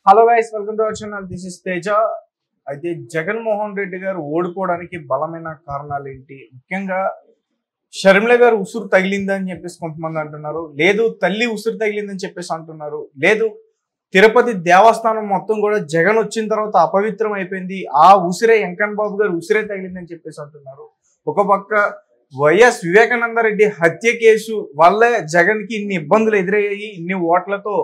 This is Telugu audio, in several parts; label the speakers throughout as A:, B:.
A: Hello guys, welcome to our channel. This is Teja. అయితే జగన్మోహన్ రెడ్డి గారు ఓడిపోవడానికి బలమైన కారణాలు ఏంటి? ముఖ్యంగా షర్మిల గారు ఉసురు తగిలిందని చెప్పేసి కొంతమంది అంటున్నారు, లేదు తల్లి ఉసురు తగిలిందని చెప్పేసి అంటున్నారు, లేదు తిరుపతి దేవస్థానం మొత్తం కూడా జగన్ వచ్చిన తర్వాత అపవిత్రం అయిపోయింది, ఆ ఉసిరే వెంకన్న బాబు గారు ఉసిరే తగిలిందని చెప్పేసి అంటున్నారు. ఒక పక్క వైఎస్ వివేకానంద రెడ్డి హత్య కేసు వల్లే జగన్ కి ఇన్ని ఇబ్బందులు ఎదురయ్యాయి, ఇన్ని ఓట్లతో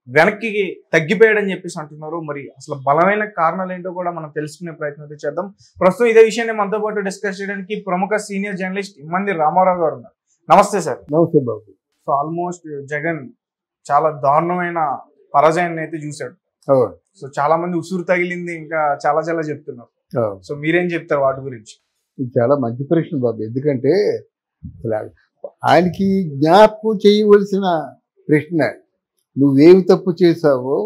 A: వెనక్కి తగ్గిపోయాడని చెప్పేసి అంటున్నారు. మరి అసలు బలమైన కారణాలు ఏంటో కూడా మనం తెలుసుకునే ప్రయత్నం అయితే చేద్దాం. ప్రస్తుతం ఇదే విషయాన్ని మనతో పాటు డిస్కస్ చేయడానికి ప్రముఖ సీనియర్ జర్నలిస్ట్ ఇమ్మంది రామారావు గారు ఉన్నారు. నమస్తే సార్.
B: నమస్తే బాబు.
A: సో ఆల్మోస్ట్ జగన్ చాలా దారుణమైన పరాజయాన్ని అయితే చూశాడు. సో చాలా మంది ఉసురు తగిలింది ఇంకా చాలా చాలా చెప్తున్నారు. సో మీరేం చెప్తారు వాటి గురించి?
B: ఇది చాలా మంచి ప్రశ్న బాబు. ఎందుకంటే ఆయనకి జ్ఞాపకం చేయవలసిన ప్రశ్న, నువ్వేమి తప్పు చేశావో,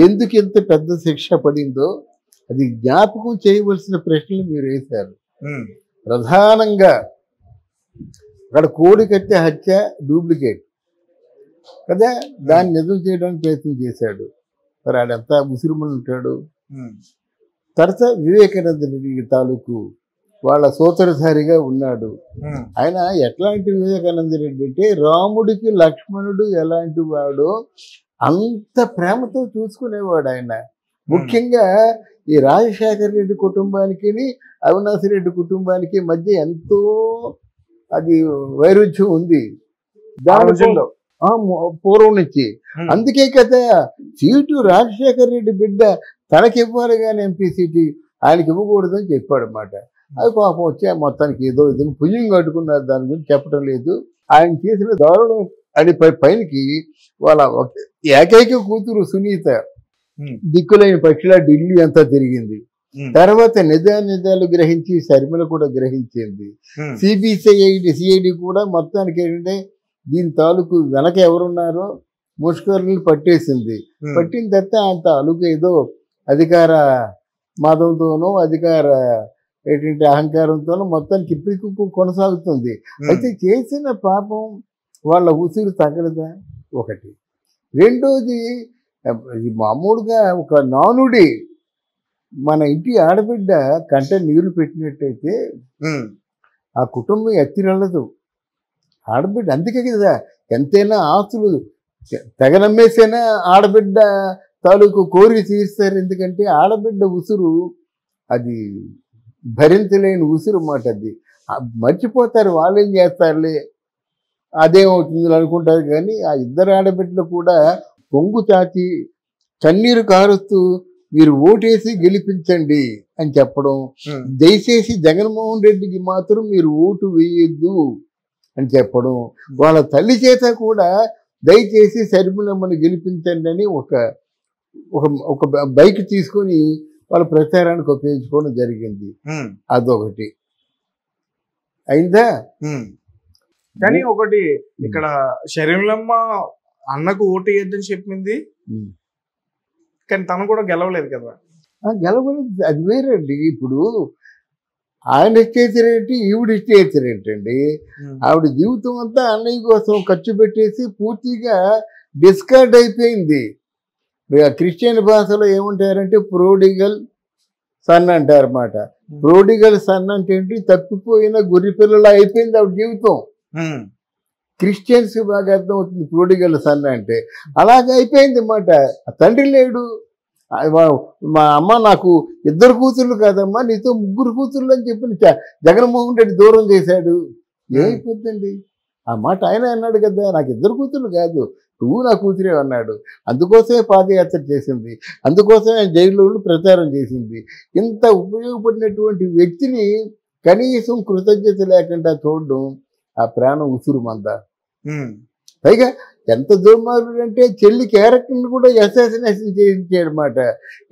B: ఎందుకు ఇంత పెద్ద శిక్ష పడిందో అది జ్ఞాపకం చేయవలసిన ప్రశ్నలు మీరు వేశారు. ప్రధానంగా అక్కడ కోడి కట్టే హత్య డూప్లికేట్ కదా, దాన్ని నిజం చేయడానికి ప్రయత్నం చేశాడు. మరి ఆడంతా ముసిరిమని ఉంటాడు. తర్వాత వివేకానంద రెడ్డి తాలూకు వాళ్ళ సోదరధారిగా ఉన్నాడు. ఆయన ఎట్లాంటి వివేకానంద రెడ్డి అంటే రాముడికి లక్ష్మణుడు ఎలాంటి వాడో అంత ప్రేమతో చూసుకునేవాడు ఆయన. ముఖ్యంగా ఈ రాజశేఖర రెడ్డి కుటుంబానికి అవినాష్ రెడ్డి కుటుంబానికి మధ్య ఎంతో అది వైరుధ్యం ఉంది దానిలో పూర్వం నుంచి. అందుకే కదా సీటు రాజశేఖర రెడ్డి బిడ్డ తనకివ్వాలి కానీ ఎంపీ సీటు ఆయనకి ఇవ్వకూడదని చెప్పాడు అన్నమాట. అది పాపం వచ్చే మొత్తానికి ఏదో విధంగా పుణ్యం కట్టుకున్నారు, దాని గురించి చెప్పడం లేదు. ఆయన చేసిన దారుణం అని పైనకి వాళ్ళ ఏకైక కూతురు సునీత దిక్కులైన పక్షిలా ఢిల్లీ అంతా తిరిగింది. తర్వాత నిజాలు గ్రహించి షర్మిల కూడా గ్రహించింది. సిఐడి కూడా మొత్తానికి ఏంటంటే దీని తాలూకు వెనక ఎవరున్నారో ముష్కరులను పట్టేసింది. పట్టిన తర్వాత అంత అలుగు ఏదో అధికార మదంతోనో అధికార ఏంటంటే అహంకారంతోనో మొత్తానికి ఇప్పటికి కొనసాగుతుంది. అయితే చేసిన పాపం వాళ్ళ ఉసురు తగలదా ఒకటి. రెండోది మామూలుగా ఒక నానుడి మన ఇంటి ఆడబిడ్డ కంట నీరు పెట్టినట్టయితే ఆ కుటుంబం ఎత్తిరల్లదు. ఆడబిడ్డ అందుకే కదా ఎంతైనా ఆస్తులు తెగనమ్మేసైనా ఆడబిడ్డ తాలూకు కోరిక తీరుస్తారు. ఎందుకంటే ఆడబిడ్డ ఉసురు అది భరించలేని ఉసురు మాట. అది మర్చిపోతారు, వాళ్ళేం చేస్తారులే అదేమవుతుంది అనుకుంటారు. కానీ ఆ ఇద్దరు ఆడబిడ్డలు కూడా పొంగు చాచి కన్నీరు కారుస్తూ మీరు ఓటేసి గెలిపించండి అని చెప్పడం, దయచేసి జగన్మోహన్ రెడ్డికి మాత్రం మీరు ఓటు వేయొద్దు అని చెప్పడం, వాళ్ళ తల్లి చేత కూడా దయచేసి షర్మిలమ్మని గెలిపించండి అని ఒక బైక్ తీసుకొని వాళ్ళ ప్రచారానికి ఉపయోగించుకోవడం జరిగింది. అదొకటి అయిందా.
A: కానీ ఒకటి ఇక్కడ షర్మిలమ్మ అన్నకు ఓటు వేయద్దని చెప్పింది, కానీ తను కూడా గెలవలేదు కదా.
B: గెలవలేదు, అది వేరండి. ఇప్పుడు ఆయన ఇచ్చేసారేంటి, ఈవిడ ఇచ్చేసారేంటండి. ఆవిడ జీవితం అంతా అన్నయ్య కోసం ఖర్చు పెట్టేసి పూర్తిగా డిస్కార్డ్ అయిపోయింది. క్రిస్టియన్ భాషలో ఏమంటారంటే ప్రోడిగల్ సన్ అంటారన్నమాట. ప్రోడిగల్ సన్ అంటే ఏంటి, తప్పిపోయిన గొర్రె పిల్లల అయిపోయింది ఆవిడ జీవితం. క్రిస్టియన్స్ బాగా అర్థం అవుతుంది ప్రోడిగల్ సన్ అంటే. అలాగే అయిపోయింది అన్నమాట. తండ్రి లేడు. మా అమ్మ నాకు ఇద్దరు కూతుర్లు కాదమ్మా, నీతో ముగ్గురు కూతుర్లు అని చెప్పి జగన్మోహన్ రెడ్డి దూరం చేశాడు. ఏమైపోతుందండి ఆ మాట. ఆయన అన్నాడు కదా, నాకు ఇద్దరు కూతుర్లు కాదు, నువ్వు నా కూతురే అన్నాడు. అందుకోసమే పాదయాత్ర చేసింది, అందుకోసమే ఆయన జైల్లో ప్రచారం చేసింది. ఇంత ఉపయోగపడినటువంటి వ్యక్తిని కనీసం కృతజ్ఞత లేకుండా చూడడం ఆ ప్రాణం ఉసురు మంద. పైగా ఎంత దుర్మార్గుడు అంటే చెల్లి క్యారెక్టర్ని కూడా అసాసినేషన్ చేయించాడనమాట.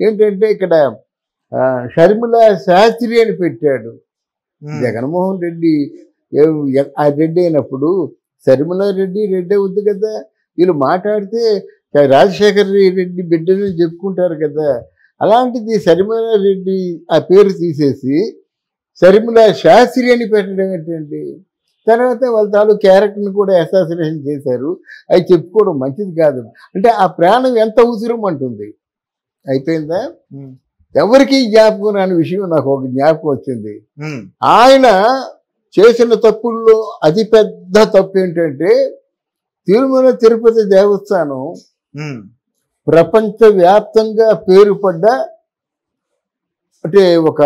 B: ఏంటంటే ఇక్కడ షర్మిల శాస్త్రి అని పెట్టాడు. జగన్మోహన్ రెడ్డి ఆ రెడ్డి అయినప్పుడు షర్మిల రెడ్డి అవుద్ది కదా. వీళ్ళు మాట్లాడితే రాజశేఖర రెడ్డి బిడ్డని చెప్పుకుంటారు కదా. అలాంటిది షర్మిల రెడ్డి ఆ పేరు తీసేసి షర్మిల శాస్త్రి అని పెట్టడం ఏంటండి. తర్వాత వాళ్ళ తాలూకు క్యారెక్టర్ని కూడా అసాసినేషన్ చేశారు. అవి చెప్పుకోవడం మంచిది కాదు. అంటే ఆ ప్రాణం ఎంత ఉసిరం అంటుంది. అయిపోయిందా? ఎవరికి జ్ఞాపకం రాని విషయం నాకు ఒక జ్ఞాపకం వచ్చింది. ఆయన చేసిన తప్పుల్లో అతిపెద్ద తప్పు ఏంటంటే తిరుమల తిరుపతి దేవస్థానం ప్రపంచవ్యాప్తంగా పేరుపడ్డ అంటే ఒక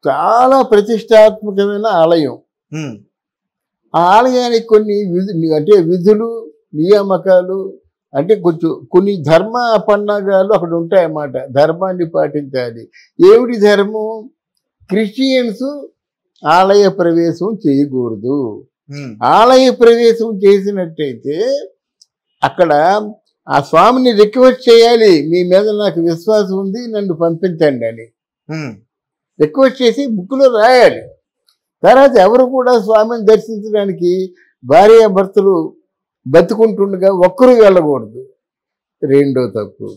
B: చాలా ప్రతిష్టాత్మకమైన ఆలయం. ఆ ఆలయానికి కొన్ని విధులు నియామకాలు అంటే కొన్ని ధర్మ పన్నాగాలు అక్కడ ఉంటాయన్నమాట. ధర్మాన్ని పాటించాలి. ఏమిటి ధర్మం? క్రిస్టియన్స్ ఆలయ ప్రవేశం చేయకూడదు. ఆలయ ప్రవేశం చేసినట్టయితే అక్కడ ఆ స్వామిని రిక్వెస్ట్ చేయాలి, మీ మీద నాకు విశ్వాసం ఉంది, నన్ను పంపించండి అని రిక్వెస్ట్ చేసి బుక్లో రాయాలి. తర్వాత ఎవరు కూడా స్వామిని దర్శించడానికి భార్యాభర్తలు బతుకుంటుండగా ఒక్కరూ వెళ్ళకూడదు. రెండో తప్పు.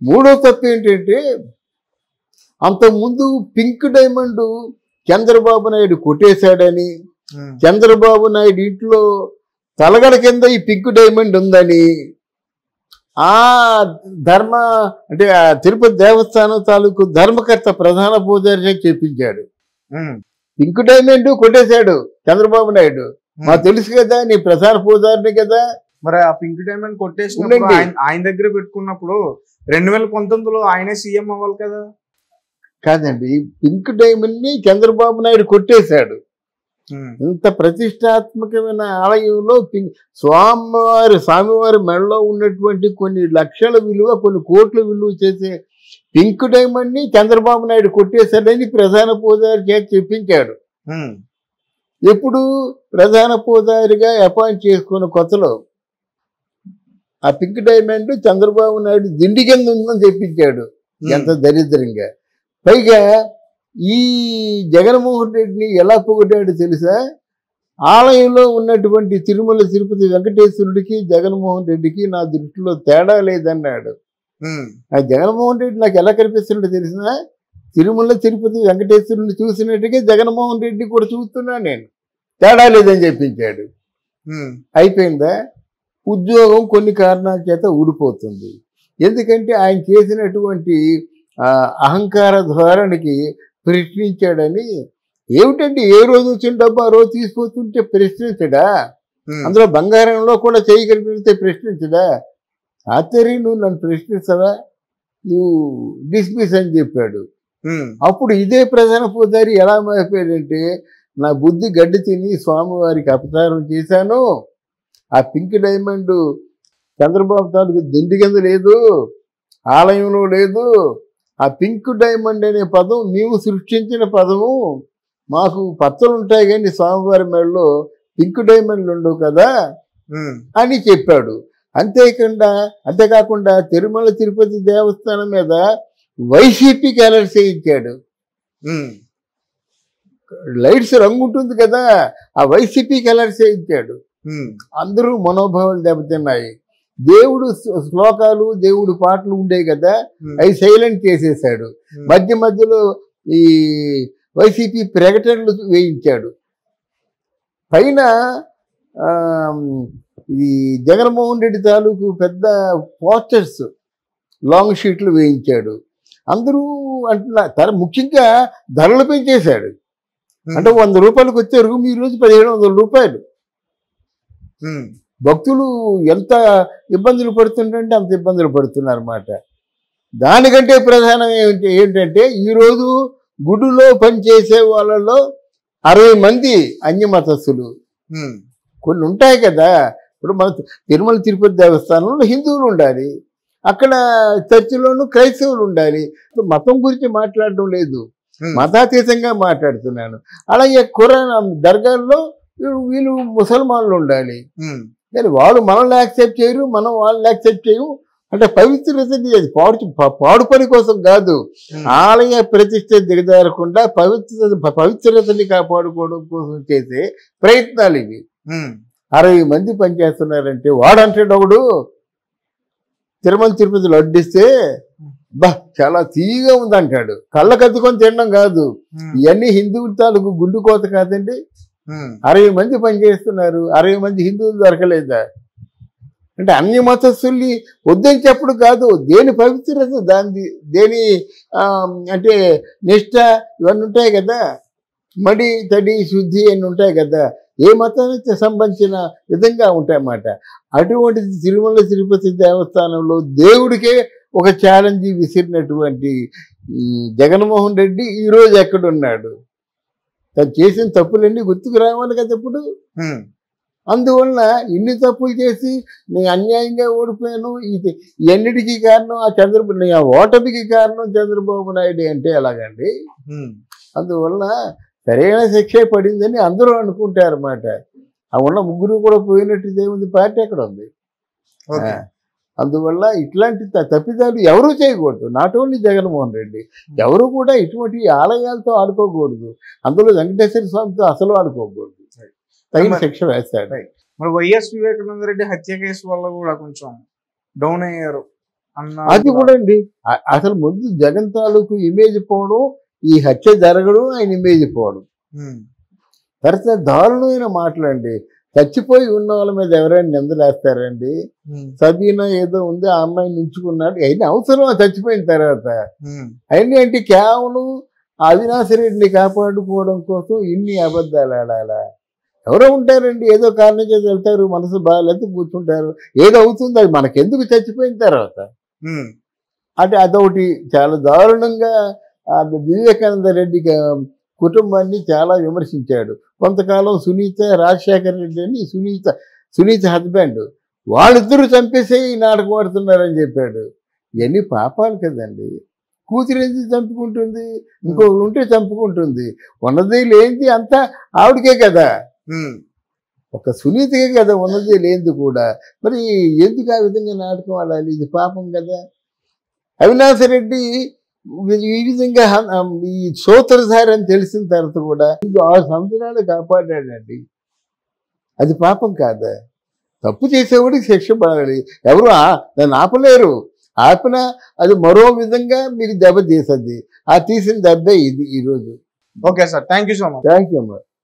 B: మూడో తప్పు ఏంటంటే అంతకుముందు పింక్ డైమండ్ చంద్రబాబు నాయుడు కొట్టేశాడని, చంద్రబాబు నాయుడు ఇంట్లో తలగడ కింద ఈ పింక్ డైమండ్ ఉందని ఆ ధర్మ అంటే ఆ తిరుపతి దేవస్థానం తాలూకు ధర్మకర్త ప్రధాన పూజారి చెప్పించాడు. పింక్ డైమండ్ కొట్టేశాడు చంద్రబాబు నాయుడు. మాకు తెలుసు కదా, నీ ప్రధాన పూజారిని కదా.
A: మరి ఆ పింక్ డైమండ్ కొట్టేసినప్పుడు ఆయన దగ్గర పెట్టుకున్నప్పుడు 2019లో ఆయనే సీఎం అవ్వాలి కదా.
B: కాదండి, పింక్ డైమండ్ ని చంద్రబాబు నాయుడు కొట్టేశాడు. ఇంత ప్రతిష్టాత్మకమైన ఆలయంలో స్వామివారి మెడలో ఉన్నటువంటి కొన్ని లక్షల విలువ, కొన్ని కోట్ల విలువ చేసే పింక్ డైమండ్ ని చంద్రబాబు నాయుడు కొట్టేశాడని ప్రధాన పూజారి చేతి చెప్పించాడు. ఎప్పుడు ప్రధాన పూజారిగా అపాయింట్ చేసుకున్న కొత్తలో ఆ పింక్ డైమండ్ చంద్రబాబు నాయుడు దిండి కింద ఉందని చెప్పించాడు. ఎంత దరిద్రంగా. పైగా ఈ జగన్మోహన్ రెడ్డిని ఎలా పొగిడాడు తెలుసా? ఆలయంలో ఉన్నటువంటి తిరుమల తిరుపతి వెంకటేశ్వరుడికి జగన్మోహన్ రెడ్డికి నా దృష్టిలో తేడా లేదన్నాడు. ఆ జగన్మోహన్ రెడ్డి నాకు ఎలా కనిపిస్తున్నాడో తెలిసినా, తిరుమల తిరుపతి వెంకటేశ్వరుడిని చూసినట్టుగా జగన్మోహన్ రెడ్డి కూడా చూస్తున్నాను నేను, తేడా లేదని చెప్పించాడు. అయిపోయిందా? ఉద్యోగం కొన్ని కారణాల చేత ఊడిపోతుంది. ఎందుకంటే ఆయన చేసినటువంటి అహంకార ధోరణికి ప్రశ్నించాడని. ఏమిటంటే ఏ రోజు వచ్చిన డబ్బు ఆ రోజు తీసుకుపోతుంటే ప్రశ్నించడా? అందులో బంగారంలో కూడా చేయగలిగితే ప్రశ్నించడా? ఆశ్చర్యం, నువ్వు నన్ను ప్రశ్నిస్తావా, నువ్వు డిస్మిస్ అని చెప్పాడు. అప్పుడు ఇదే ప్రధాన పూజారి ఎలా మారిపోయాడంటే, నా బుద్ధి గడ్డి తిని స్వామివారికి అపచారం చేశాను, ఆ పింక్ డైమండ్ చంద్రబాబు తాలూకు దిండి కింద లేదు, ఆలయంలో లేదు, ఆ పింక్ డైమండ్ అనే పదం నీవు సృష్టించిన పదము, మాకు పచ్చలు ఉంటాయి కానీ స్వామివారి మెడలో పింక్ డైమండ్లు ఉండవు కదా అని చెప్పాడు. అంతేకాకుండా తిరుమల తిరుపతి దేవస్థానం మీద వైసీపీ కలర్స్ వేయించాడు. లైట్స్ రంగు ఉంటుంది కదా, ఆ వైసీపీ కలర్స్ వేయించాడు. అందరూ మనోభావాలు దెబ్బతిన్నాయి. దేవుడు శ్లోకాలు, దేవుడు పాటలు ఉండేవి కదా, అవి సైలెంట్ చేసేసాడు. మధ్యలో ఈ వైసీపీ ప్రకటనలు వేయించాడు. పైన ఈ జగన్మోహన్ రెడ్డి తాలూకు పెద్ద పోస్టర్స్, లాంగ్ షీట్లు వేయించాడు. అందరూ అంటున్నారు. ముఖ్యంగా ధరలు పెంచేశాడు. అంటే 100 రూపాయలకు వచ్చే రూమ్ ఈరోజు 1700 రూపాయలు. భక్తులు ఎంత ఇబ్బందులు పడుతుంటే అంత ఇబ్బందులు పడుతున్నారన్నమాట. దానికంటే ప్రధానం ఏంటంటే ఈరోజు గుడిలో పనిచేసే వాళ్ళలో 60 మంది అన్యమతస్థులు కొన్ని ఉంటాయి కదా. ఇప్పుడు మన తిరుమల తిరుపతి దేవస్థానంలో హిందువులు ఉండాలి, అక్కడ చర్చిలోనూ క్రైస్తవులు ఉండాలి. మతం గురించి మాట్లాడడం లేదు, మతాతీతంగా మాట్లాడుతున్నాను. అలాగే ఖురాన్ దర్గాల్లో వీళ్ళు ముసల్మాన్లు ఉండాలి. కానీ వాళ్ళు మనల్ని యాక్సెప్ట్ చేయరు, మనం వాళ్ళని యాక్సెప్ట్ చేయము. అంటే పవిత్రతని అది పాడు పని కోసం కాదు, ఆలయ ప్రతిష్ట దిగజారకుండా పవిత్రతని కాపాడుకోవడం కోసం చేసే ప్రయత్నాలు ఇవి. 60 మంది పనిచేస్తున్నారంటే వాడంటాడు ఒకడు తిరుమల తిరుపతిలో అడ్డిస్తే బా చాలా తీయగా ఉందంటాడు. కళ్ళకద్దుకొని తినడం కాదు, ఇవన్నీ హిందువుల తాలూకు గుండు కోత కాదండి. 60 మంది పనిచేస్తున్నారు, 60 మంది హిందువులు దొరకలేదా? అంటే అన్ని మతస్థుల్ని వద్దని చెప్పడు కాదు, దేని పవిత్రత దాని, దేని అంటే నిష్ట ఇవన్నీ ఉంటాయి కదా, మడి తడి శుద్ధి అని ఉంటాయి కదా, ఏ మతానికి సంబంధించిన విధంగా ఉంటాయన్నమాట. అటువంటిది తిరుమల తిరుపతి దేవస్థానంలో దేవుడికే ఒక ఛాలెంజ్ విసిరినటువంటి జగన్మోహన్ రెడ్డి ఈరోజు ఎక్కడున్నాడు? తను చేసిన తప్పులన్నీ గుర్తుకు రావాలి కదా ఇప్పుడు. అందువల్ల ఇన్ని తప్పులు చేసి నేను అన్యాయంగా ఓడిపోయాను, ఇవన్నిటికీ కారణం ఆ ఓటమికి కారణం చంద్రబాబు నాయుడు అంటే ఎలాగండి? అందువల్ల సరైన శిక్ష పడిందని అందరూ అనుకుంటారు అన్నమాట. ఆ ఉన్న ముగ్గురు కూడా పోయినట్టు దేవుడి పార్టీ ఎక్కడ ఉంది? అందువల్ల ఇట్లాంటి తప్పిదాలు ఎవరూ చేయకూడదు. నాట్ ఓన్లీ జగన్మోహన్ రెడ్డి, ఎవరు కూడా ఇటువంటి ఆలయాలతో ఆడుకోకూడదు. అందులో వెంకటేశ్వర స్వామితో అసలు ఆడుకోకూడదు. తగిన శిక్ష వేస్తాడు.
A: మరి వైఎస్ వివేకానంద రెడ్డి హత్య కేసు వల్ల కూడా కొంచెం డౌన్ అయ్యారు అన్న.
B: అది కూడా అండి, అసలు ముందు జగన్ తాలూకు ఇమేజ్ పోవడం, ఈ హత్య జరగడం, ఆయన ఇమేజ్ పోవడం, తర్వాత దారుణమైన మాటలండి. చచ్చిపోయి ఉన్న వాళ్ళ మీద ఎవరైనా నిందలేస్తారండి? సబీనా ఏదో ఉంది, ఆ అమ్మాయిని ఉంచుకున్నాడు, అయినా అవసరం చచ్చిపోయిన తర్వాత. అయినా అంటే కేవలం అవినాష్ రెడ్డిని కాపాడుకోవడం కోసం ఇన్ని అబద్ధాలు ఆడాలా? ఎవరో ఉంటారండి, ఏదో కారణం చేసి వెళ్తారు, మనసు బాగాలేదు కూర్చుంటారు, ఏదో అవుతుంది, అది మనకెందుకు చచ్చిపోయిన తర్వాత. అంటే అదొకటి చాలా దారుణంగా వివేకానంద రెడ్డి కుటుంబాన్ని చాలా విమర్శించాడు. కొంతకాలం సునీత, రాజశేఖర రెడ్డి అని సునీత హస్బెండ్, వాళ్ళిద్దరూ చంపేసే ఈ నాటకం ఆడుతున్నారని చెప్పాడు. ఇవన్నీ పాపాలు కదండి. కూతురు ఎందుకు చంపుకుంటుంది? ఇంకొకరు ఉంటే చంపుకుంటుంది. ఉన్నది లేనిది అంతా ఆవిడకే కదా, ఒక సునీతకే కదా ఉన్నది లేనిది కూడా. మరి ఎందుకు ఆ విధంగా నాటకం ఆడాలి? ఇది పాపం కదా. అవినాష్ రెడ్డి ఈ విధంగా ఈ సూత్రధారి అని తెలిసిన తర్వాత కూడా 6 సంవత్సరాలు కాపాడాడండి. అది పాపం కాదా? తప్పు చేసేవాడికి శిక్ష పడాలి. ఎవరు దాన్ని ఆపలేరు. ఆపినా అది మరో విధంగా మీకు దెబ్బ తీస్తుంది. ఆ తీసిన దెబ్బే ఇది ఈరోజు.
A: Okay sir, thank you so much.
B: Thank you అమ్మా.